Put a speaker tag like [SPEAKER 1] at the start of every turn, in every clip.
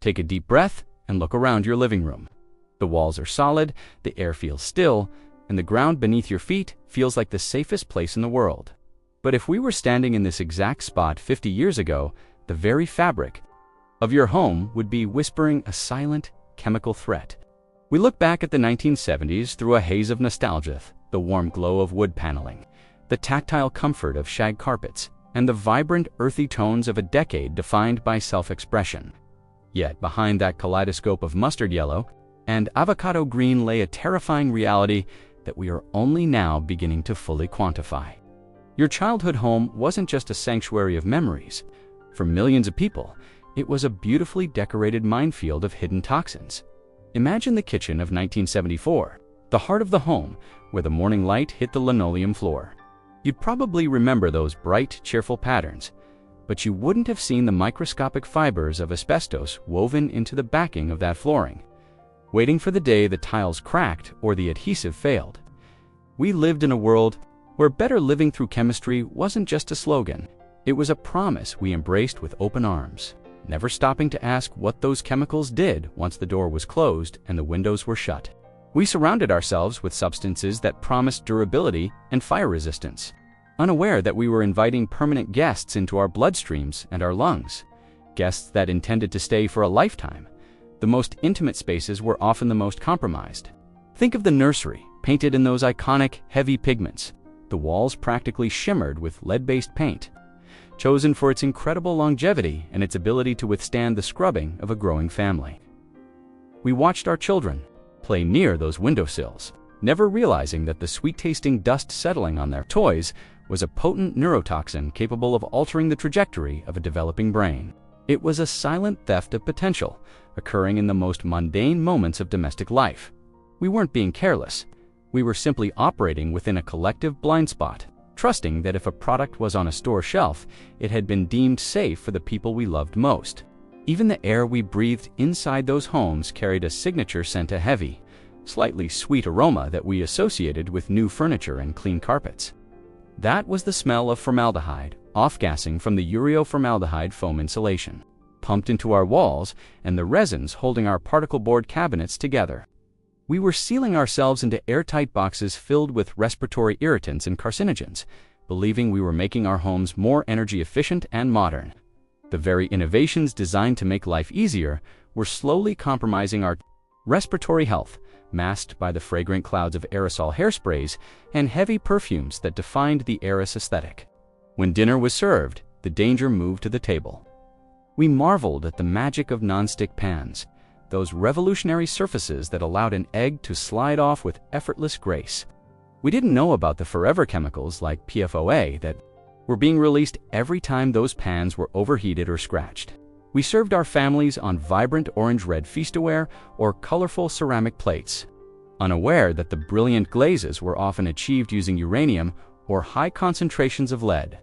[SPEAKER 1] Take a deep breath and look around your living room. The walls are solid, the air feels still, and the ground beneath your feet feels like the safest place in the world. But if we were standing in this exact spot 50 years ago, the very fabric of your home would be whispering a silent chemical threat. We look back at the 1970s through a haze of nostalgia, the warm glow of wood paneling, the tactile comfort of shag carpets, and the vibrant, earthy tones of a decade defined by self-expression. Yet behind that kaleidoscope of mustard yellow and avocado green lay a terrifying reality that we are only now beginning to fully quantify. Your childhood home wasn't just a sanctuary of memories. For millions of people, it was a beautifully decorated minefield of hidden toxins. Imagine the kitchen of 1974, the heart of the home, where the morning light hit the linoleum floor. You'd probably remember those bright, cheerful patterns, but you wouldn't have seen the microscopic fibers of asbestos woven into the backing of that flooring, waiting for the day the tiles cracked or the adhesive failed. We lived in a world where better living through chemistry wasn't just a slogan. It was a promise we embraced with open arms, never stopping to ask what those chemicals did once the door was closed and the windows were shut. We surrounded ourselves with substances that promised durability and fire resistance, unaware that we were inviting permanent guests into our bloodstreams and our lungs, guests that intended to stay for a lifetime. The most intimate spaces were often the most compromised. Think of the nursery, painted in those iconic, heavy pigments. The walls practically shimmered with lead-based paint, chosen for its incredible longevity and its ability to withstand the scrubbing of a growing family. We watched our children play near those windowsills, never realizing that the sweet-tasting dust settling on their toys was a potent neurotoxin capable of altering the trajectory of a developing brain. It was a silent theft of potential, occurring in the most mundane moments of domestic life. We weren't being careless. We were simply operating within a collective blind spot, trusting that if a product was on a store shelf, it had been deemed safe for the people we loved most. Even the air we breathed inside those homes carried a signature scent, a heavy, slightly sweet aroma that we associated with new furniture and clean carpets. That was the smell of formaldehyde, off-gassing from the ureoformaldehyde foam insulation, pumped into our walls and the resins holding our particle board cabinets together. We were sealing ourselves into airtight boxes filled with respiratory irritants and carcinogens, believing we were making our homes more energy efficient and modern. The very innovations designed to make life easier were slowly compromising our respiratory health, masked by the fragrant clouds of aerosol hairsprays and heavy perfumes that defined the era's aesthetic. When dinner was served, the danger moved to the table. We marveled at the magic of non-stick pans, those revolutionary surfaces that allowed an egg to slide off with effortless grace. We didn't know about the forever chemicals like PFOA that were being released every time those pans were overheated or scratched. We served our families on vibrant orange-red feastaware or colorful ceramic plates, unaware that the brilliant glazes were often achieved using uranium or high concentrations of lead.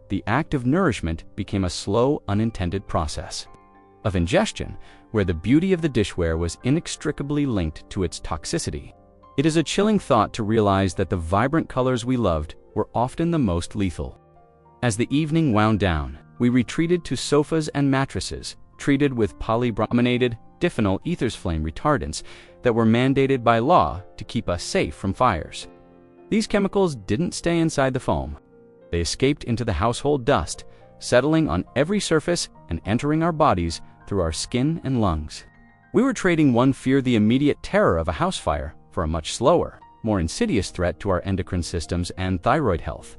[SPEAKER 1] The act of nourishment became a slow, unintended process of ingestion, where the beauty of the dishware was inextricably linked to its toxicity. It is a chilling thought to realize that the vibrant colors we loved were often the most lethal. As the evening wound down, we retreated to sofas and mattresses treated with polychlorinated biphenyl ethers flame retardants that were mandated by law to keep us safe from fires. These chemicals didn't stay inside the foam. They escaped into the household dust, settling on every surface and entering our bodies through our skin and lungs. We were trading one fear, the immediate terror of a house fire, for a much slower, more insidious threat to our endocrine systems and thyroid health.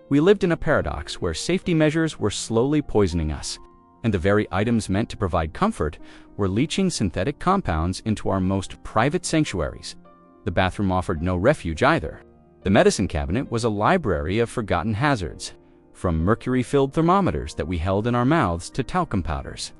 [SPEAKER 1] We lived in a paradox where safety measures were slowly poisoning us, and the very items meant to provide comfort were leaching synthetic compounds into our most private sanctuaries. The bathroom offered no refuge either. The medicine cabinet was a library of forgotten hazards, from mercury-filled thermometers that we held in our mouths to talcum powders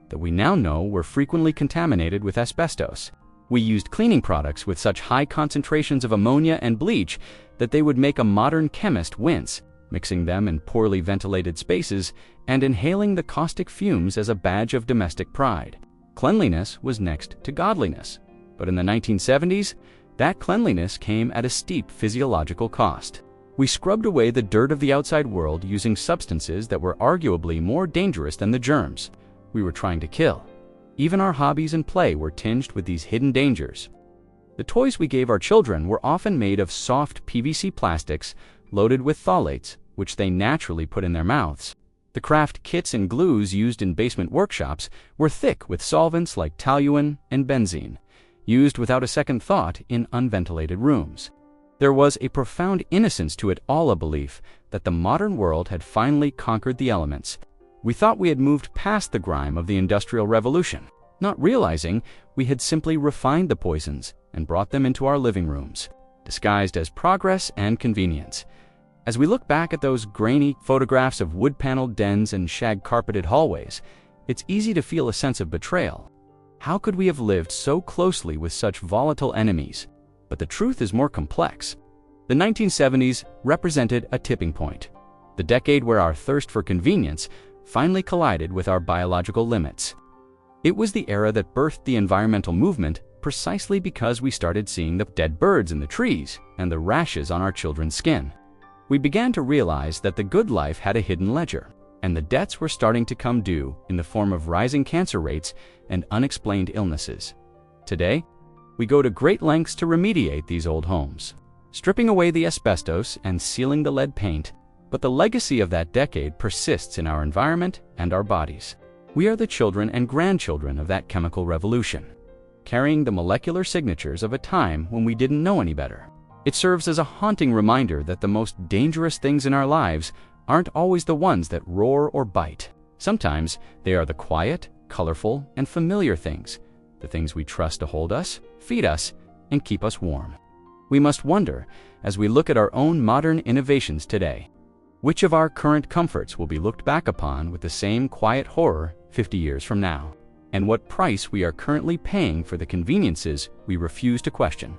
[SPEAKER 1] that we now know were frequently contaminated with asbestos. We used cleaning products with such high concentrations of ammonia and bleach that they would make a modern chemist wince, mixing them in poorly ventilated spaces and inhaling the caustic fumes as a badge of domestic pride. Cleanliness was next to godliness, but in the 1970s, that cleanliness came at a steep physiological cost. We scrubbed away the dirt of the outside world using substances that were arguably more dangerous than the germs we were trying to kill. Even our hobbies and play were tinged with these hidden dangers. The toys we gave our children were often made of soft PVC plastics loaded with phthalates, which they naturally put in their mouths. The craft kits and glues used in basement workshops were thick with solvents like toluene and benzene, used without a second thought in unventilated rooms. There was a profound innocence to it all, a belief that the modern world had finally conquered the elements. We thought we had moved past the grime of the Industrial Revolution, not realizing we had simply refined the poisons and brought them into our living rooms, disguised as progress and convenience. As we look back at those grainy photographs of wood-paneled dens and shag-carpeted hallways, it's easy to feel a sense of betrayal. How could we have lived so closely with such volatile enemies? But the truth is more complex. The 1970s represented a tipping point, the decade where our thirst for convenience finally collided with our biological limits. It was the era that birthed the environmental movement precisely because we started seeing the dead birds in the trees and the rashes on our children's skin. We began to realize that the good life had a hidden ledger, and the debts were starting to come due in the form of rising cancer rates and unexplained illnesses. Today, we go to great lengths to remediate these old homes, stripping away the asbestos and sealing the lead paint, but the legacy of that decade persists in our environment and our bodies. We are the children and grandchildren of that chemical revolution, carrying the molecular signatures of a time when we didn't know any better. It serves as a haunting reminder that the most dangerous things in our lives aren't always the ones that roar or bite. Sometimes they are the quiet, colorful, and familiar things, the things we trust to hold us, feed us, and keep us warm. We must wonder, as we look at our own modern innovations today, which of our current comforts will be looked back upon with the same quiet horror 50 years from now, and what price we are currently paying for the conveniences we refuse to question.